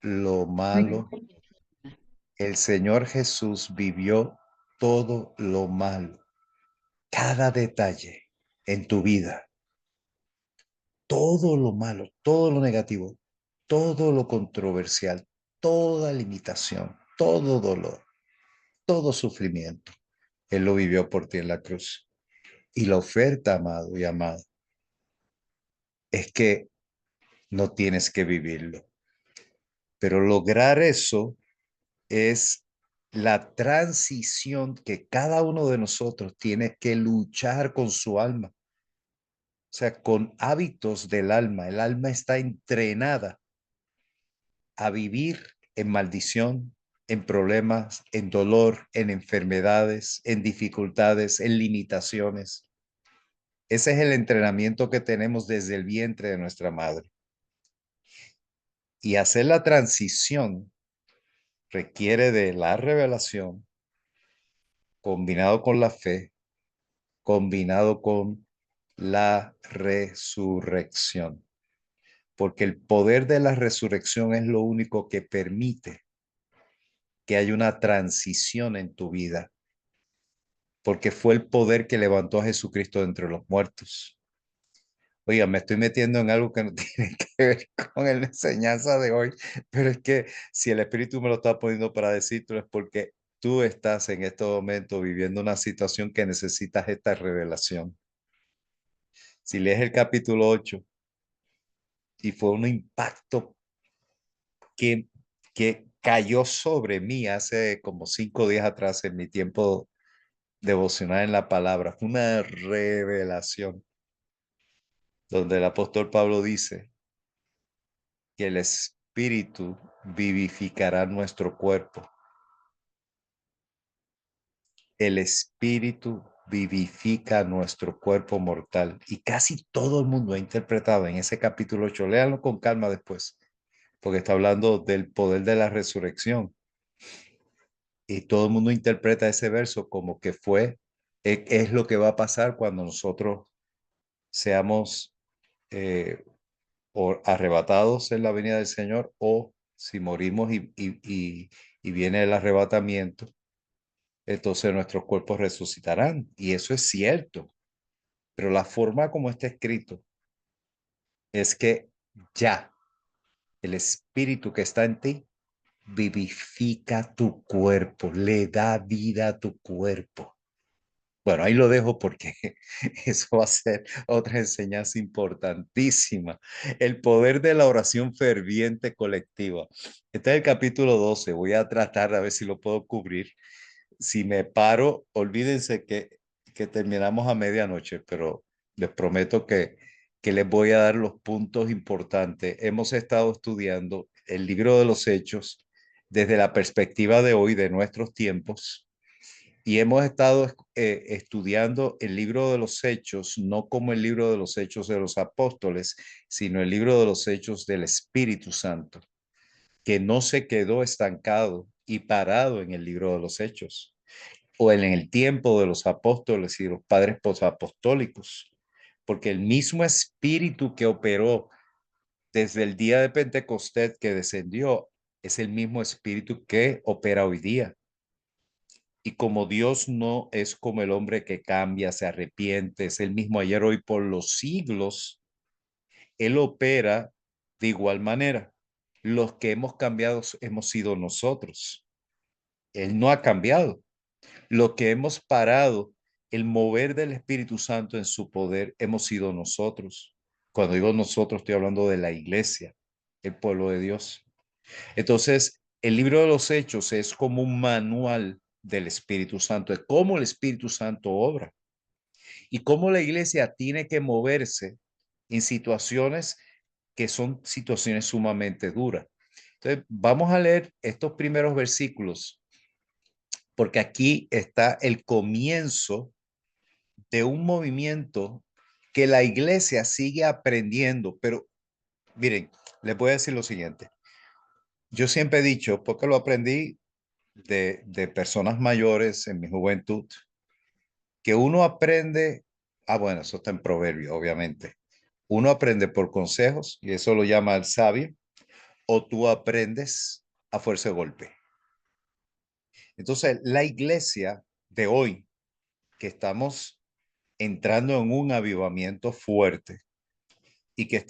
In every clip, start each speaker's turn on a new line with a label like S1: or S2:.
S1: lo
S2: Ay,
S1: malo. El Señor Jesús vivió todo lo malo, cada detalle en tu vida, todo lo malo, todo lo negativo, todo lo controversial, toda limitación, todo dolor, todo sufrimiento. Él lo vivió por ti en la cruz. Y la oferta, amado y amada, es que no tienes que vivirlo. Pero lograr eso es la transición que cada uno de nosotros tiene que luchar con su alma, o sea, con hábitos del alma. El alma está entrenada a vivir en maldición, en problemas, en dolor, en enfermedades, en dificultades, en limitaciones. Ese es el entrenamiento que tenemos desde el vientre de nuestra madre. Y hacer la transición requiere de la revelación combinado con la fe, combinado con la resurrección, porque el poder de la resurrección es lo único que permite que haya una transición en tu vida, porque fue el poder que levantó a Jesucristo de entre los muertos. Oiga, me estoy metiendo en algo que no tiene que ver con la enseñanza de hoy, pero es que si el Espíritu me lo está poniendo para decirlo es porque tú estás en este momento viviendo una situación que necesitas esta revelación. Si lees el capítulo 8 y fue un impacto que, que cayó sobre mí hace como 5 días atrás en mi tiempo devocional en la palabra, fue una revelación donde el apóstol Pablo dice que el Espíritu vivificará nuestro cuerpo. El Espíritu vivifica nuestro cuerpo mortal. Y casi todo el mundo ha interpretado en ese capítulo 8. Léanlo con calma después, porque está hablando del poder de la resurrección. Y todo el mundo interpreta ese verso como que es lo que va a pasar cuando nosotros seamos eh, o arrebatados en la venida del Señor, o si morimos y viene el arrebatamiento, entonces nuestros cuerpos resucitarán. Y eso es cierto, pero la forma como está escrito es que ya el espíritu que está en ti vivifica tu cuerpo, le da vida a tu cuerpo. Bueno, ahí lo dejo porque eso va a ser otra enseñanza importantísima. El poder de la oración ferviente colectiva. Este es el capítulo 12. Voy a tratar a ver si lo puedo cubrir. Si me paro, olvídense que terminamos a medianoche, pero les prometo que les voy a dar los puntos importantes. Hemos estado estudiando el libro de los Hechos desde la perspectiva de hoy, de nuestros tiempos, y hemos estado estudiando el libro de los Hechos, no como el libro de los Hechos de los Apóstoles, sino el libro de los Hechos del Espíritu Santo, que no se quedó estancado y parado en el libro de los Hechos o en el tiempo de los apóstoles y los padres posapostólicos, porque el mismo Espíritu que operó desde el día de Pentecostés que descendió es el mismo Espíritu que opera hoy día. Y como Dios no es como el hombre que cambia, se arrepiente, es el mismo ayer, hoy, por los siglos, Él opera de igual manera. Los que hemos cambiado hemos sido nosotros. Él no ha cambiado. Lo que hemos parado, el mover del Espíritu Santo en su poder, hemos sido nosotros. Cuando digo nosotros, estoy hablando de la iglesia, el pueblo de Dios. Entonces, el libro de los Hechos es como un manual del Espíritu Santo, de cómo el Espíritu Santo obra y cómo la iglesia tiene que moverse en situaciones que son situaciones sumamente duras. Entonces, vamos a leer estos primeros versículos porque aquí está el comienzo de un movimiento que la iglesia sigue aprendiendo. Pero miren, les voy a decir lo siguiente. Yo siempre he dicho, porque lo aprendí de personas mayores en mi juventud, que uno aprende, bueno, eso está en proverbio, obviamente. Uno aprende por consejos y eso lo llama el sabio, o tú aprendes a fuerza de golpe. Entonces, la iglesia de hoy, que estamos entrando en un avivamiento fuerte y que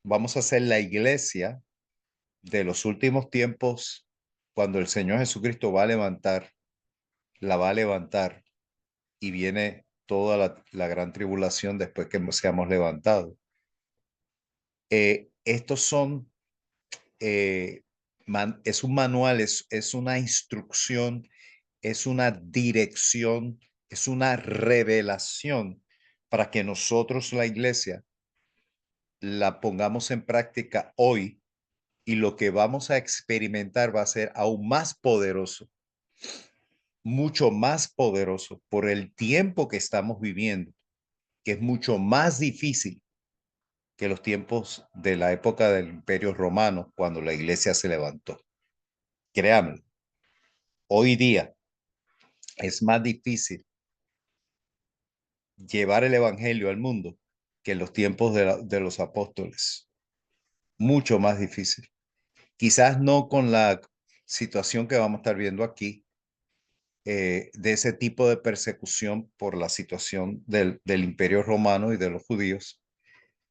S1: vamos a ser la iglesia de los últimos tiempos, cuando el Señor Jesucristo la va a levantar y viene toda la gran tribulación después que seamos levantados. Estos son, es un manual, es una instrucción, es una dirección, es una revelación para que nosotros, la iglesia, la pongamos en práctica hoy, y lo que vamos a experimentar va a ser aún más poderoso, mucho más poderoso por el tiempo que estamos viviendo, que es mucho más difícil que los tiempos de la época del Imperio Romano, cuando la iglesia se levantó. Créanme, hoy día es más difícil llevar el evangelio al mundo que en los tiempos de los apóstoles. Mucho más difícil. Quizás no con la situación que vamos a estar viendo aquí, de ese tipo de persecución por la situación del Imperio Romano y de los judíos,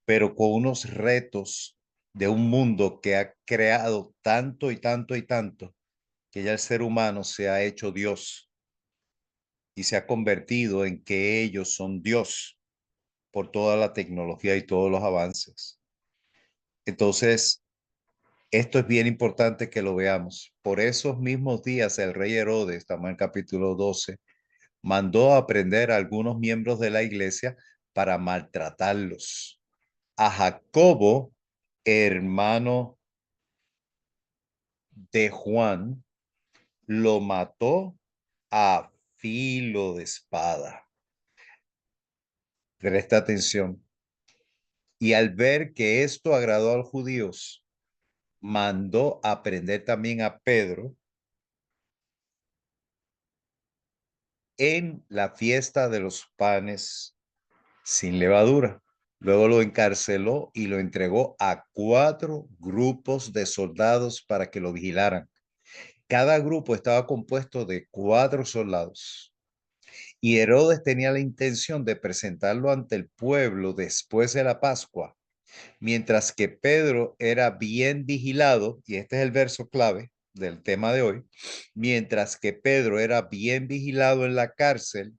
S1: pero con unos retos de un mundo que ha creado tanto y tanto y tanto, que ya el ser humano se ha hecho Dios y se ha convertido en que ellos son Dios por toda la tecnología y todos los avances. Entonces, esto es bien importante que lo veamos. Por esos mismos días, el rey Herodes, estamos en el capítulo 12, mandó a prender a algunos miembros de la iglesia para maltratarlos. A Jacobo, hermano de Juan, lo mató a filo de espada. Presta atención. Y al ver que esto agradó a los judíos, mandó a prender también a Pedro en la fiesta de los panes sin levadura. Luego lo encarceló y lo entregó a 4 grupos de soldados para que lo vigilaran. Cada grupo estaba compuesto de 4 soldados. Y Herodes tenía la intención de presentarlo ante el pueblo después de la Pascua, mientras que Pedro era bien vigilado, y este es el verso clave del tema de hoy, mientras que Pedro era bien vigilado en la cárcel,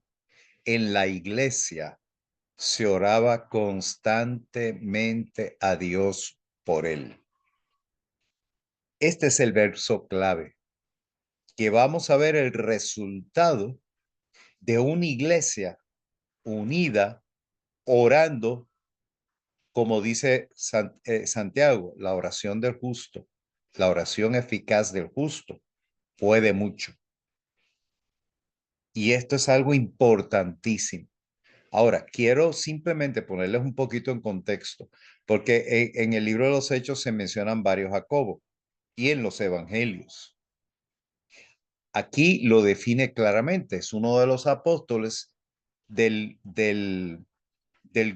S1: en la iglesia se oraba constantemente a Dios por él. Este es el verso clave, que vamos a ver el resultado de una iglesia unida, orando, como dice Santiago, la oración del justo, la oración eficaz del justo puede mucho. Y esto es algo importantísimo. Ahora, quiero simplemente ponerles un poquito en contexto, porque en el libro de los Hechos se mencionan varios Jacobos y en los evangelios. Aquí lo define claramente, es uno de los apóstoles del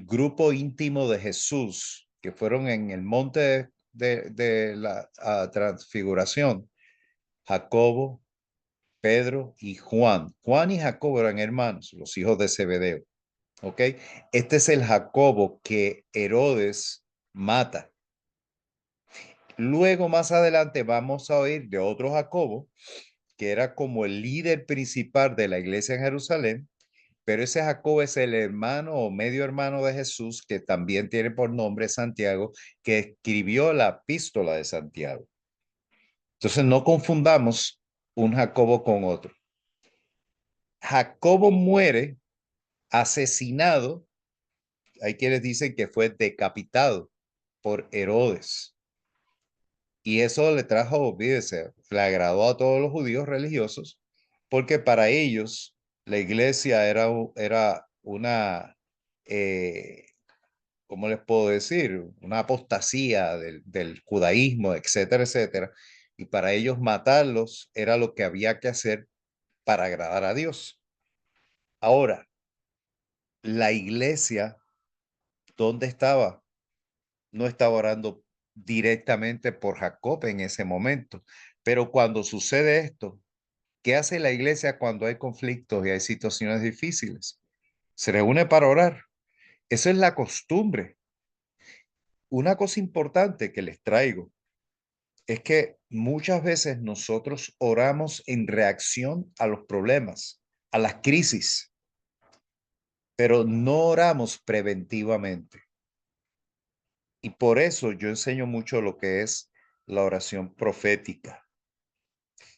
S1: grupo íntimo de Jesús, que fueron en el monte de la transfiguración, Jacobo, Pedro y Juan. Juan y Jacobo eran hermanos, los hijos de Zebedeo. ¿Ok? Este es el Jacobo que Herodes mata. Luego, más adelante, vamos a oír de otro Jacobo, que era como el líder principal de la iglesia en Jerusalén, pero ese Jacobo es el hermano o medio hermano de Jesús, que también tiene por nombre Santiago, que escribió la epístola de Santiago. Entonces, no confundamos un Jacobo con otro. Jacobo muere asesinado. Hay quienes dicen que fue decapitado por Herodes. Y eso le trajo, olvídese, le agradó a todos los judíos religiosos, porque para ellos la iglesia era una, ¿cómo les puedo decir? Una apostasía del judaísmo, etcétera, etcétera. Y para ellos matarlos era lo que había que hacer para agradar a Dios. Ahora, la iglesia, ¿dónde estaba? No estaba orando directamente por Jacob en ese momento. Pero cuando sucede esto, ¿qué hace la iglesia cuando hay conflictos y hay situaciones difíciles? Se reúne para orar. Eso es la costumbre. Una cosa importante que les traigo es que muchas veces nosotros oramos en reacción a los problemas, a las crisis, pero no oramos preventivamente. Y por eso yo enseño mucho lo que es la oración profética.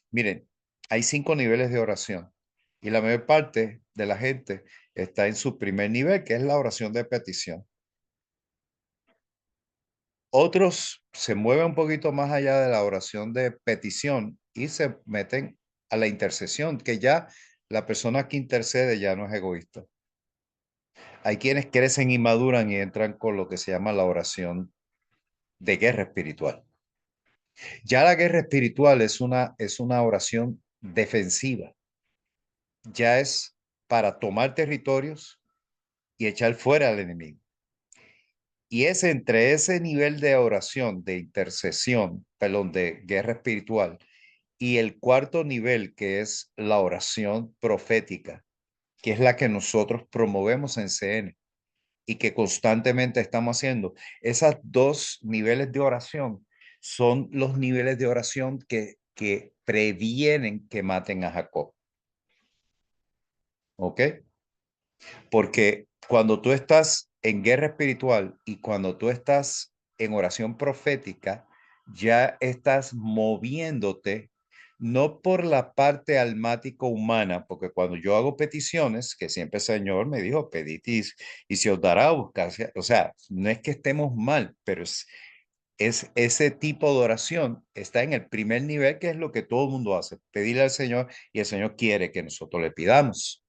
S1: Miren, hay 5 niveles de oración y la mayor parte de la gente está en su primer nivel, que es la oración de petición. Otros se mueven un poquito más allá de la oración de petición y se meten a la intercesión, que ya la persona que intercede ya no es egoísta. Hay quienes crecen y maduran y entran con lo que se llama la oración de guerra espiritual. Ya la guerra espiritual es una oración defensiva. Ya es para tomar territorios y echar fuera al enemigo. Y es entre ese nivel de oración, de intercesión, perdón, de guerra espiritual, y el cuarto nivel, que es la oración profética, que es la que nosotros promovemos en CN y que constantemente estamos haciendo. Esas dos niveles de oración son los niveles de oración que previenen que maten a Jacob. ¿Ok? Porque cuando tú estás en guerra espiritual y cuando tú estás en oración profética, ya estás moviéndote no por la parte almático humana, porque cuando yo hago peticiones, que siempre el Señor me dijo, pedid y se os dará a buscar. O sea, no es que estemos mal, pero es ese tipo de oración está en el primer nivel, que es lo que todo el mundo hace, pedirle al Señor y el Señor quiere que nosotros le pidamos.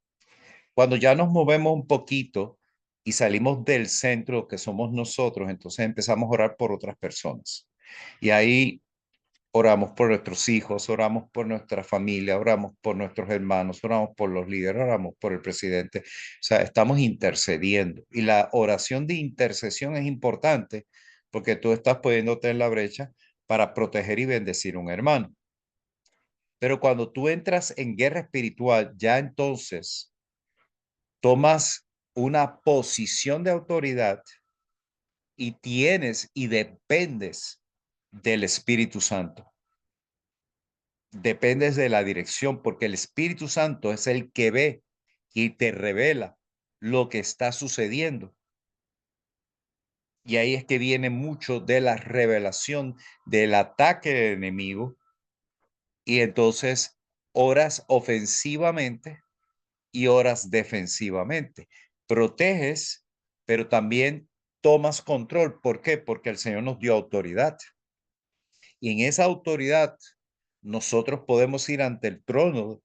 S1: Cuando ya nos movemos un poquito y salimos del centro que somos nosotros, entonces empezamos a orar por otras personas. Y ahí oramos por nuestros hijos, oramos por nuestra familia, oramos por nuestros hermanos, oramos por los líderes, oramos por el presidente. O sea, estamos intercediendo. Y la oración de intercesión es importante porque tú estás poniéndote en la brecha para proteger y bendecir a un hermano. Pero cuando tú entras en guerra espiritual, ya entonces tomas una posición de autoridad y tienes y dependes del Espíritu Santo. Dependes de la dirección porque el Espíritu Santo es el que ve y te revela lo que está sucediendo. Y ahí es que viene mucho de la revelación del ataque del enemigo y entonces oras ofensivamente y oras defensivamente. Proteges, pero también tomas control. ¿Por qué? Porque el Señor nos dio autoridad. Y en esa autoridad nosotros podemos ir ante el trono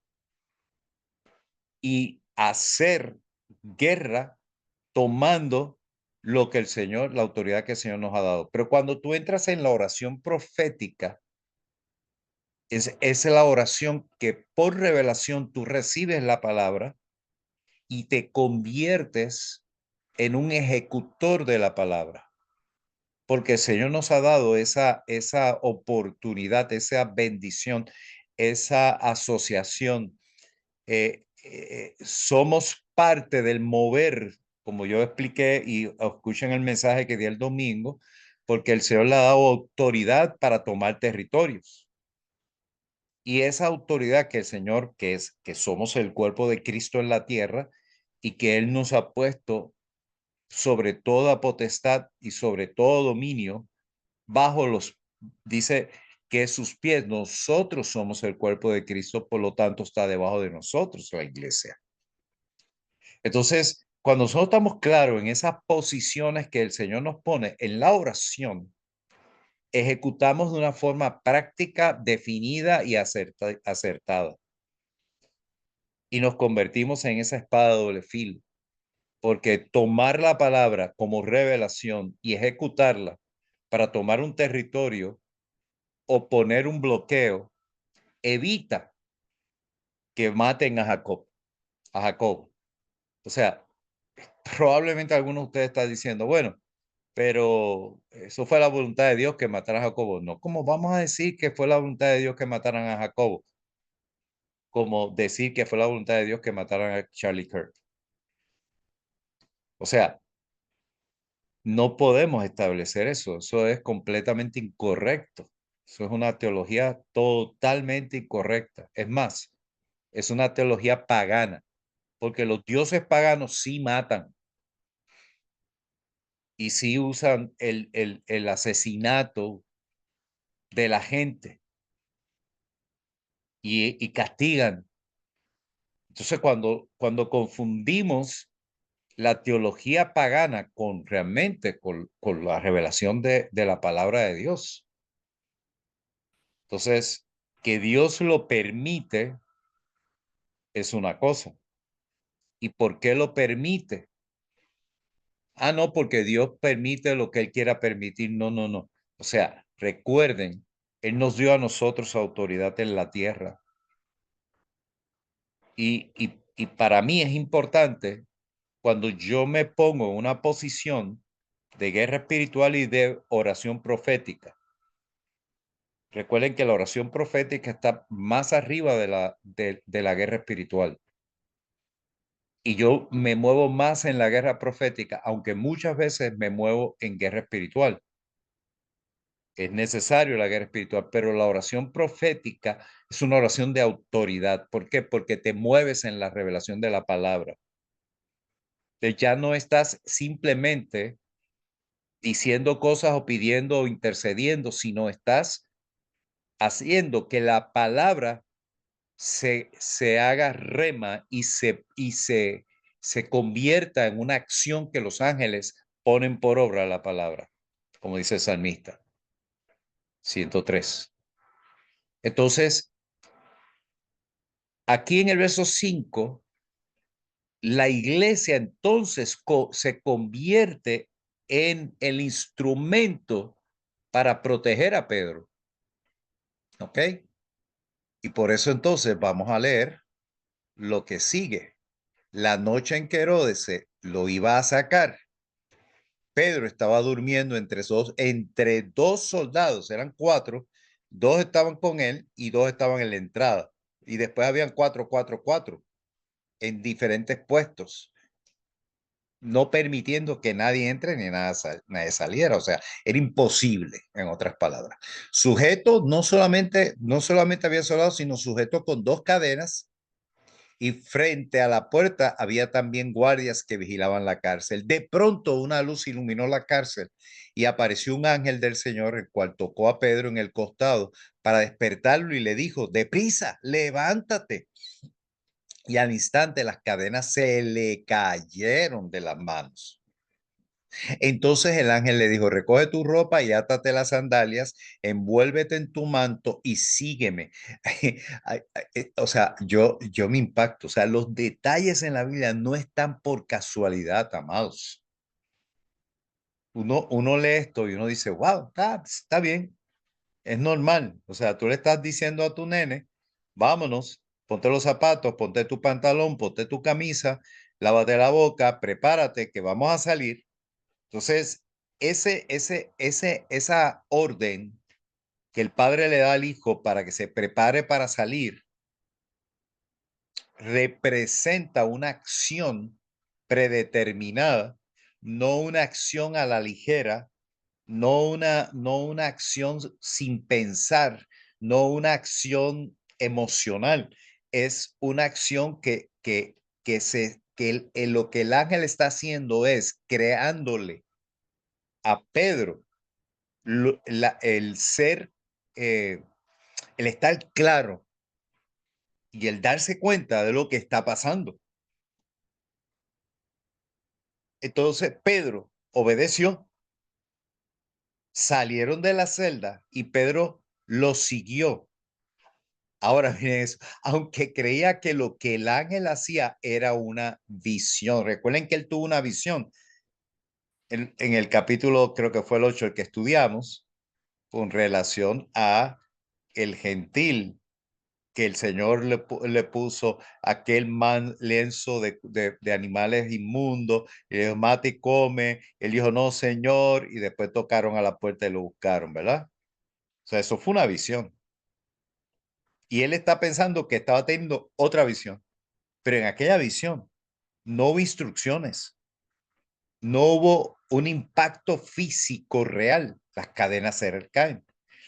S1: y hacer guerra tomando lo que el Señor, la autoridad que el Señor nos ha dado. Pero cuando tú entras en la oración profética, es la oración que por revelación tú recibes la palabra y te conviertes en un ejecutor de la palabra, porque el Señor nos ha dado esa oportunidad, esa bendición, esa asociación. Somos parte del mover, como yo expliqué y escuchen el mensaje que di el domingo, porque el Señor le ha dado autoridad para tomar territorios. Y esa autoridad que el Señor, que somos el cuerpo de Cristo en la tierra y que Él nos ha puesto sobre toda potestad y sobre todo dominio, bajo los, dice que sus pies, nosotros somos el cuerpo de Cristo, por lo tanto está debajo de nosotros la iglesia. Entonces, cuando nosotros estamos claros en esas posiciones que el Señor nos pone en la oración, ejecutamos de una forma práctica, definida y acertada. Y nos convertimos en esa espada de doble filo, porque tomar la palabra como revelación y ejecutarla para tomar un territorio o poner un bloqueo evita que maten a Jacob, a Jacob. O sea, probablemente algunos de ustedes están diciendo, bueno, pero eso fue la voluntad de Dios que mataran a Jacobo. No, ¿cómo vamos a decir que fue la voluntad de Dios que mataran a Jacobo? Como decir que fue la voluntad de Dios que mataran a Charlie Kirk. O sea, no podemos establecer eso. Eso es completamente incorrecto. Eso es una teología totalmente incorrecta. Es más, es una teología pagana, porque los dioses paganos sí matan y sí usan el asesinato de la gente y castigan. Entonces, cuando confundimos la teología pagana con realmente con la revelación de la palabra de Dios, entonces, que Dios lo permite es una cosa. ¿Y por qué lo permite? Ah, no, porque Dios permite lo que Él quiera permitir. No, no, no. O sea, recuerden, Él nos dio a nosotros autoridad en la tierra. Y para mí es importante cuando yo me pongo en una posición de guerra espiritual y de oración profética. Recuerden que la oración profética está más arriba de la guerra espiritual. Y yo me muevo más en la guerra profética, aunque muchas veces me muevo en guerra espiritual. Es necesario la guerra espiritual, pero la oración profética es una oración de autoridad. ¿Por qué? Porque te mueves en la revelación de la palabra. Ya no estás simplemente diciendo cosas o pidiendo o intercediendo, sino estás haciendo que la palabra se haga rema se convierta en una acción que los ángeles ponen por obra la palabra, como dice el salmista 103. Entonces, aquí en el verso 5, la iglesia entonces se convierte en el instrumento para proteger a Pedro. ¿Ok? Y por eso entonces vamos a leer lo que sigue. La noche en que Herodes lo iba a sacar, Pedro estaba durmiendo entre dos soldados, eran cuatro, dos estaban con él y dos estaban en la entrada. Y después habían cuatro en diferentes puestos, no permitiendo que nadie entre ni nadie saliera. O sea, era imposible, en otras palabras. Sujeto, no solamente había soldados, sino sujeto con dos cadenas, y frente a la puerta había también guardias que vigilaban la cárcel. De pronto una luz iluminó la cárcel y apareció un ángel del Señor, el cual tocó a Pedro en el costado para despertarlo y le dijo: deprisa, levántate. Y al instante las cadenas se le cayeron de las manos. Entonces el ángel le dijo: recoge tu ropa y átate las sandalias, envuélvete en tu manto y sígueme. O sea, yo me impacto. O sea, los detalles en la Biblia no están por casualidad, amados. Uno lee esto y uno dice: wow, está bien, es normal. O sea, tú le estás diciendo a tu nene: vámonos, ponte los zapatos, ponte tu pantalón, ponte tu camisa, lávate la boca, prepárate, que vamos a salir. Entonces, esa orden que el padre le da al hijo para que se prepare para salir, representa una acción predeterminada, no una acción a la ligera, no una acción sin pensar, no una acción emocional. Es una acción lo que el ángel está haciendo es creándole a Pedro el ser, eh, el estar claro y el darse cuenta de lo que está pasando. Entonces Pedro obedeció, salieron de la celda y Pedro lo siguió. Ahora miren eso, aunque creía que lo que el ángel hacía era una visión. Recuerden que él tuvo una visión en el capítulo, creo que fue el 8 el que estudiamos, con relación a el gentil que el Señor le puso aquel lienzo de animales inmundos, y le dijo, mate y come. Él dijo, no, Señor, y después tocaron a la puerta y lo buscaron, ¿verdad? O sea, eso fue una visión. Y él está pensando que estaba teniendo otra visión, pero en aquella visión no hubo instrucciones, no hubo un impacto físico real. Las cadenas se caen,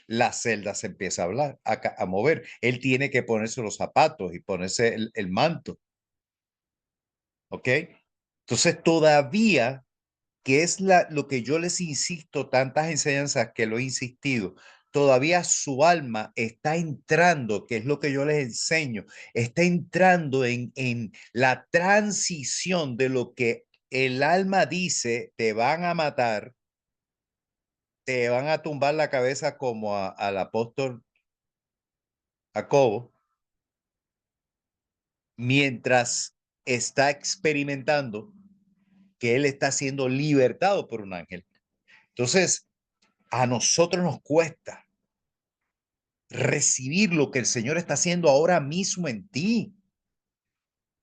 S1: la celda se empieza a hablar, a mover. Él tiene que ponerse los zapatos y ponerse el manto. ¿Ok? Entonces todavía, que es lo que yo les insisto, tantas enseñanzas que lo he insistido, todavía su alma está entrando, que es lo que yo les enseño, está entrando en la transición de lo que el alma dice, te van a matar, te van a tumbar la cabeza como al apóstol Jacobo, mientras está experimentando que él está siendo libertado por un ángel. Entonces, a nosotros nos cuesta recibir lo que el Señor está haciendo ahora mismo en ti.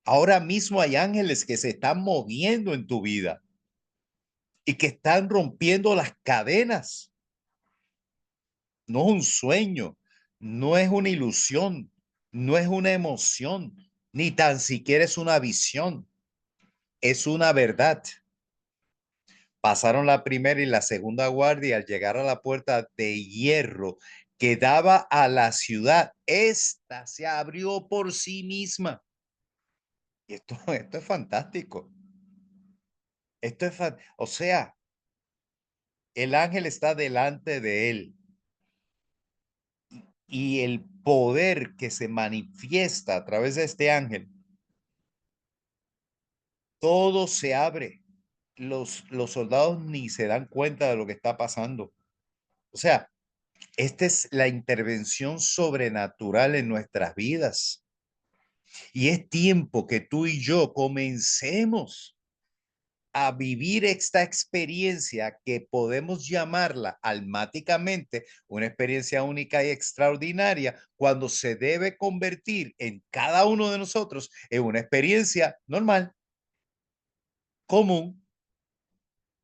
S1: Ahora mismo hay ángeles que se están moviendo en tu vida y que están rompiendo las cadenas. No es un sueño, no es una ilusión, no es una emoción, ni tan siquiera es una visión, es una verdad. Pasaron la primera y la segunda guardia y al llegar a la puerta de hierro que daba a la ciudad, esta se abrió por sí misma. Y esto es fantástico. O sea, el ángel está delante de él y el poder que se manifiesta a través de este ángel, todo se abre. Los soldados ni se dan cuenta de lo que está pasando. O sea, esta es la intervención sobrenatural en nuestras vidas. Y es tiempo que tú y yo comencemos a vivir esta experiencia que podemos llamarla almáticamente una experiencia única y extraordinaria cuando se debe convertir en cada uno de nosotros en una experiencia normal, común,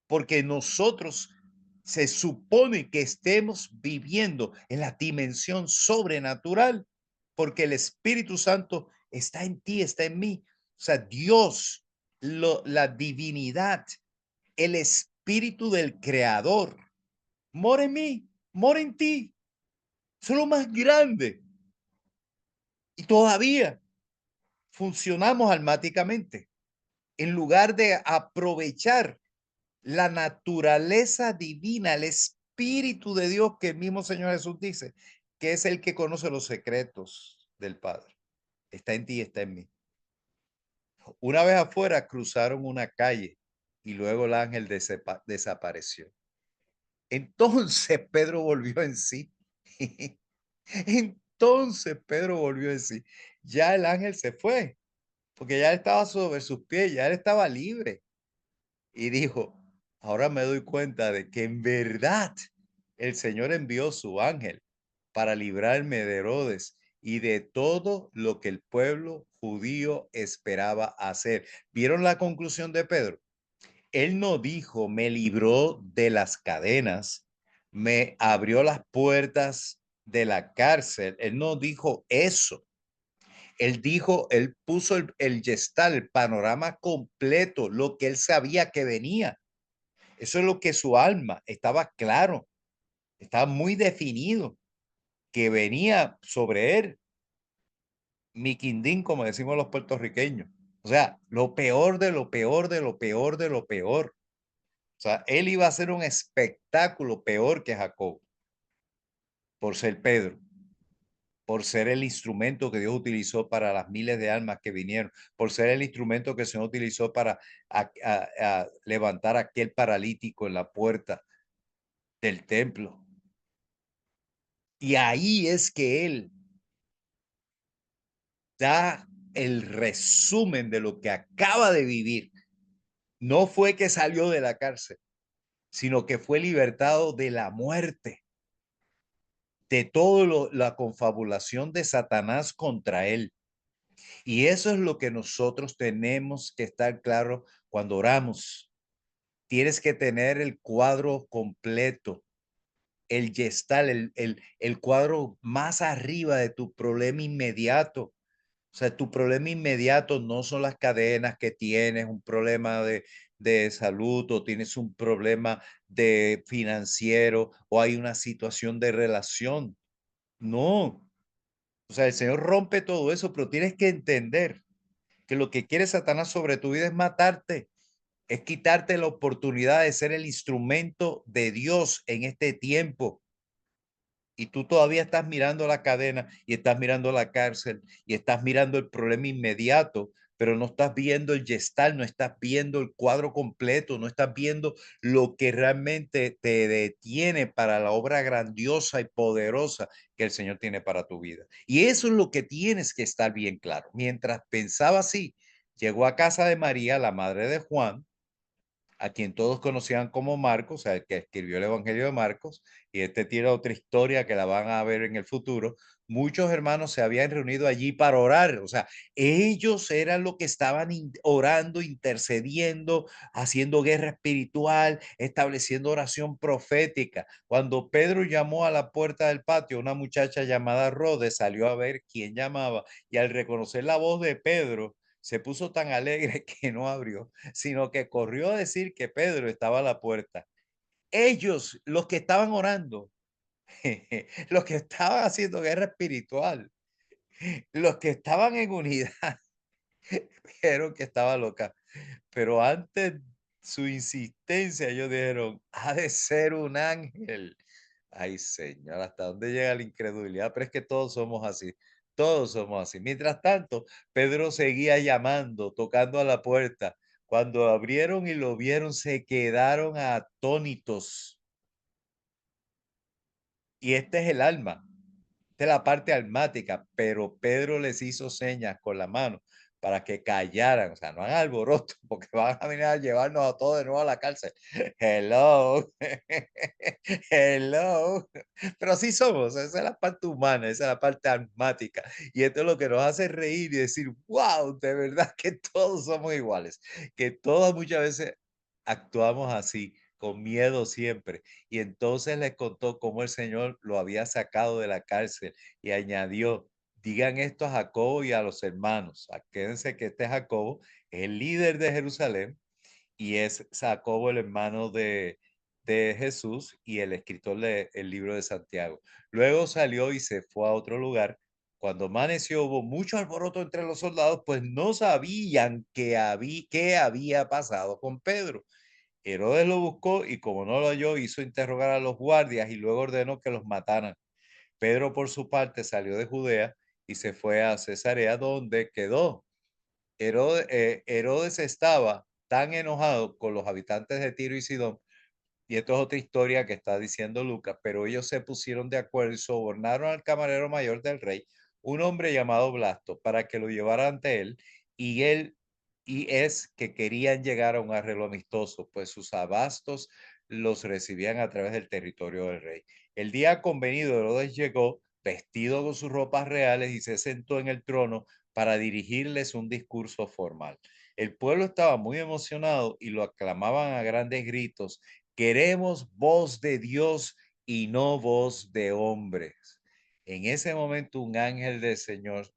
S1: porque nosotros se supone que estemos viviendo en la dimensión sobrenatural, porque el Espíritu Santo está en ti, está en mí. O sea, Dios, la divinidad, el Espíritu del Creador, mora en mí, mora en ti. Eso es lo más grande. Y todavía funcionamos almáticamente. En lugar de aprovechar la naturaleza divina, el Espíritu de Dios que el mismo Señor Jesús dice, que es el que conoce los secretos del Padre. Está en ti, está en mí. Una vez afuera cruzaron una calle y luego el ángel desapareció. Entonces Pedro volvió en sí. Entonces Pedro volvió en sí. Ya el ángel se fue, porque ya estaba sobre sus pies, ya él estaba libre. Y dijo, ahora me doy cuenta de que en verdad el Señor envió su ángel para librarme de Herodes y de todo lo que el pueblo judío esperaba hacer. ¿Vieron la conclusión de Pedro? Él no dijo, me libró de las cadenas, me abrió las puertas de la cárcel. Él no dijo eso. Él dijo, él puso el gestal, el panorama completo, lo que él sabía que venía. Eso es lo que su alma estaba claro, estaba muy definido, que venía sobre él, mi quindín, como decimos los puertorriqueños. O sea, lo peor de lo peor de lo peor de lo peor. O sea, él iba a ser un espectáculo peor que Jacob, por ser Pedro, por ser el instrumento que Dios utilizó para las miles de almas que vinieron, por ser el instrumento que el Señor utilizó para a levantar a aquel paralítico en la puerta del templo. Y ahí es que él da el resumen de lo que acaba de vivir. No fue que salió de la cárcel, sino que fue libertado de la muerte. de toda la confabulación de Satanás contra él. Y eso es lo que nosotros tenemos que estar claro cuando oramos. Tienes que tener el cuadro completo, el gestal, el cuadro más arriba de tu problema inmediato. O sea, tu problema inmediato no son las cadenas que tienes, un problema de salud o tienes un problema de financiero o hay una situación de relación. No. O sea, el Señor rompe todo eso, pero tienes que entender que lo que quiere Satanás sobre tu vida es matarte, es quitarte la oportunidad de ser el instrumento de Dios en este tiempo. Y tú todavía estás mirando la cadena y estás mirando la cárcel y estás mirando el problema inmediato, pero no estás viendo el gestal, no estás viendo el cuadro completo, no estás viendo lo que realmente te detiene para la obra grandiosa y poderosa que el Señor tiene para tu vida. Y eso es lo que tienes que estar bien claro. Mientras pensaba así, llegó a casa de María, la madre de Juan, a quien todos conocían como Marcos, o sea, el que escribió el Evangelio de Marcos, y este tiene otra historia que la van a ver en el futuro. Muchos hermanos se habían reunido allí para orar, o sea, ellos eran los que estaban orando, intercediendo, haciendo guerra espiritual, estableciendo oración profética. Cuando Pedro llamó a la puerta del patio, una muchacha llamada Rode salió a ver quién llamaba y al reconocer la voz de Pedro, se puso tan alegre que no abrió, sino que corrió a decir que Pedro estaba a la puerta. Ellos, los que estaban orando, los que estaban haciendo guerra espiritual, los que estaban en unidad, dijeron que estaba loca. Pero antes su insistencia, ellos dijeron, ha de ser un ángel. Ay, Señor, ¿hasta dónde llega la incredulidad? Pero es que todos somos así, todos somos así. Mientras tanto, Pedro seguía llamando, tocando a la puerta. Cuando abrieron y lo vieron, se quedaron atónitos. Y este es el alma, esta es la parte almática, pero Pedro les hizo señas con la mano para que callaran, o sea, no hagan alboroto, porque van a venir a llevarnos a todos de nuevo a la cárcel. Hello, hello. Pero así somos, esa es la parte humana, esa es la parte almática. Y esto es lo que nos hace reír y decir, wow, de verdad que todos somos iguales, que todos muchas veces actuamos así, con miedo siempre. Y entonces les contó cómo el Señor lo había sacado de la cárcel y añadió, digan esto a Jacobo y a los hermanos. Acuérdense que este Jacobo es el líder de Jerusalén y es Jacobo el hermano de Jesús y el escritor del libro de Santiago. Luego salió y se fue a otro lugar. Cuando amaneció hubo mucho alboroto entre los soldados, pues no sabían qué había pasado con Pedro. Herodes lo buscó y como no lo halló, hizo interrogar a los guardias y luego ordenó que los mataran. Pedro, por su parte, salió de Judea y se fue a Cesarea, donde quedó. Herodes estaba tan enojado con los habitantes de Tiro y Sidón, y esto es otra historia que está diciendo Lucas, pero ellos se pusieron de acuerdo y sobornaron al camarero mayor del rey, un hombre llamado Blasto, para que lo llevara ante él, y él, y es que querían llegar a un arreglo amistoso, pues sus abastos los recibían a través del territorio del rey. El día convenido, Herodes llegó vestido con sus ropas reales y se sentó en el trono para dirigirles un discurso formal. El pueblo estaba muy emocionado y lo aclamaban a grandes gritos. Queremos voz de Dios y no voz de hombres. En ese momento un ángel del Señor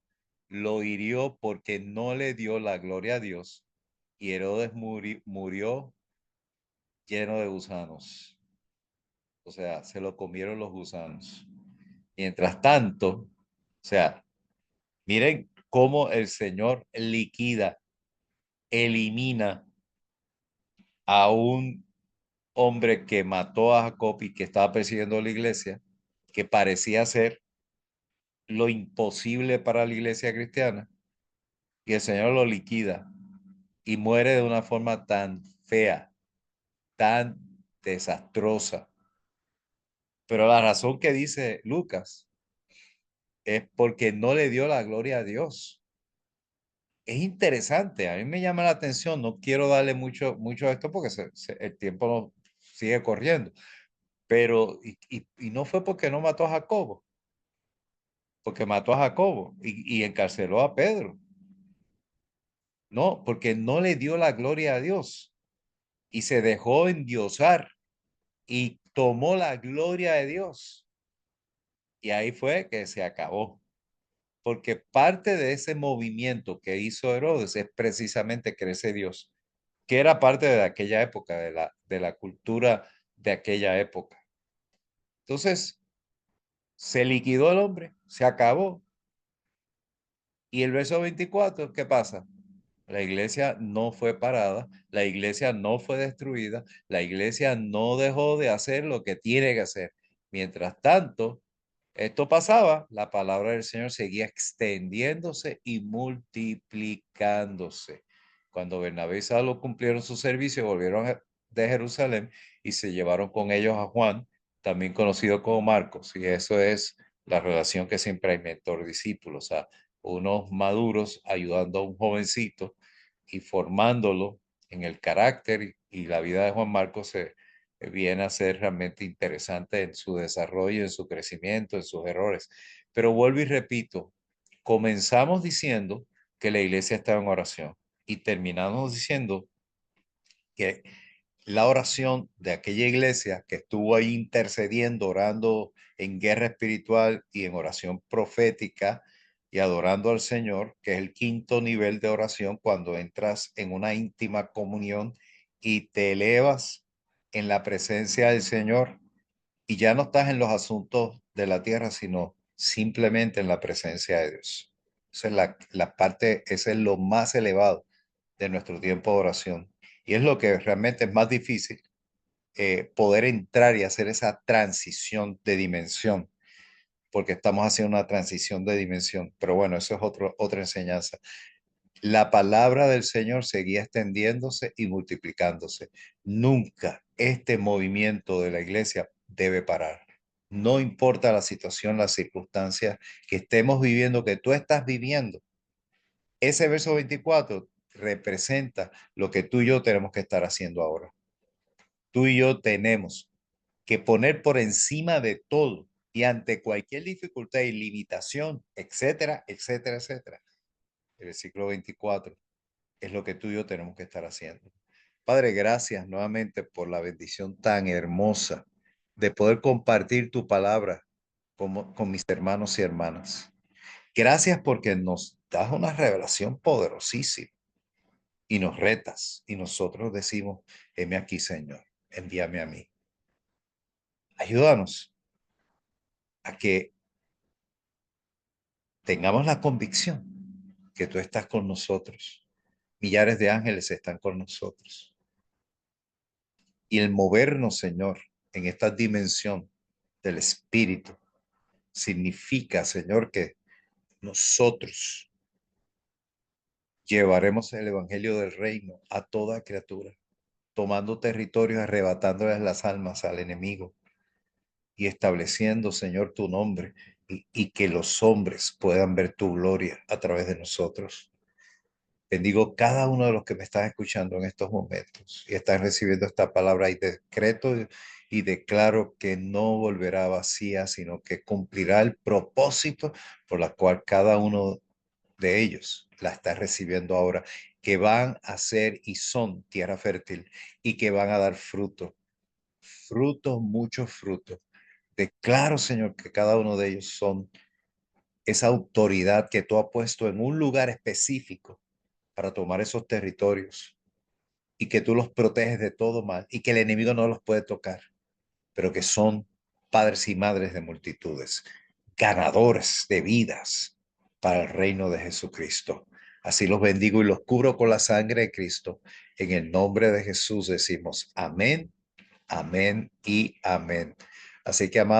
S1: lo hirió porque no le dio la gloria a Dios y Herodes murió lleno de gusanos. O sea, se lo comieron los gusanos. Mientras tanto, o sea, miren cómo el Señor liquida, elimina a un hombre que mató a Jacob y que estaba persiguiendo a la iglesia, que parecía ser lo imposible para la iglesia cristiana, y el Señor lo liquida y muere de una forma tan fea, tan desastrosa. Pero la razón que dice Lucas es porque no le dio la gloria a Dios. Es interesante, a mí me llama la atención, no quiero darle mucho a esto porque el tiempo sigue corriendo, Pero, y no fue porque no mató a Jacobo, porque mató a Jacobo y encarceló a Pedro. No, porque no le dio la gloria a Dios y se dejó endiosar y tomó la gloria de Dios. Y ahí fue que se acabó. Porque parte de ese movimiento que hizo Herodes es precisamente creerse Dios, que era parte de aquella época, de la cultura de aquella época. Entonces, se liquidó el hombre, se acabó. Y el verso 24, ¿qué pasa? La iglesia no fue parada, la iglesia no fue destruida, la iglesia no dejó de hacer lo que tiene que hacer. Mientras tanto, esto pasaba, la palabra del Señor seguía extendiéndose y multiplicándose. Cuando Bernabé y Saulo cumplieron su servicio, volvieron de Jerusalén y se llevaron con ellos a Juan, también conocido como Marcos. Y eso es la relación que siempre hay mentor-discípulo, o sea, unos maduros ayudando a un jovencito y formándolo en el carácter y la vida de Juan Marcos se viene a ser realmente interesante en su desarrollo, en su crecimiento, en sus errores. Pero vuelvo y repito, comenzamos diciendo que la iglesia estaba en oración y terminamos diciendo que la oración de aquella iglesia que estuvo ahí intercediendo, orando en guerra espiritual y en oración profética y adorando al Señor, que es el quinto nivel de oración cuando entras en una íntima comunión y te elevas en la presencia del Señor y ya no estás en los asuntos de la tierra, sino simplemente en la presencia de Dios. Esa es la parte, ese es lo más elevado de nuestro tiempo de oración. Y es lo que realmente es más difícil, poder entrar y hacer esa transición de dimensión, porque estamos haciendo una transición de dimensión. Pero bueno, eso es otra enseñanza. La palabra del Señor seguía extendiéndose y multiplicándose. Nunca este movimiento de la iglesia debe parar. No importa la situación, las circunstancias que estemos viviendo, que tú estás viviendo. Ese verso 24 representa lo que tú y yo tenemos que estar haciendo ahora. Tú y yo tenemos que poner por encima de todo y ante cualquier dificultad y limitación, etcétera, etcétera, etcétera. El versículo 24 es lo que tú y yo tenemos que estar haciendo. Padre, gracias nuevamente por la bendición tan hermosa de poder compartir tu palabra con mis hermanos y hermanas. Gracias porque nos das una revelación poderosísima y nos retas y nosotros decimos, heme aquí, Señor, envíame a mí. Ayúdanos a que tengamos la convicción que tú estás con nosotros. Millares de ángeles están con nosotros. Y el movernos, Señor, en esta dimensión del Espíritu, significa, Señor, que nosotros llevaremos el Evangelio del Reino a toda criatura, tomando territorios, arrebatándoles las almas al enemigo y estableciendo, Señor, tu nombre y que los hombres puedan ver tu gloria a través de nosotros. Bendigo cada uno de los que me están escuchando en estos momentos y están recibiendo esta palabra y decreto y declaro que no volverá vacía, sino que cumplirá el propósito por la cual cada uno de ellos la está recibiendo ahora, que van a ser y son tierra fértil y que van a dar fruto, frutos, muchos frutos. Declaro, Señor, que cada uno de ellos son esa autoridad que tú has puesto en un lugar específico para tomar esos territorios y que tú los proteges de todo mal y que el enemigo no los puede tocar, pero que son padres y madres de multitudes, ganadores de vidas para el reino de Jesucristo. Así los bendigo y los cubro con la sangre de Cristo. En el nombre de Jesús decimos amén, amén y amén. Así que, amados,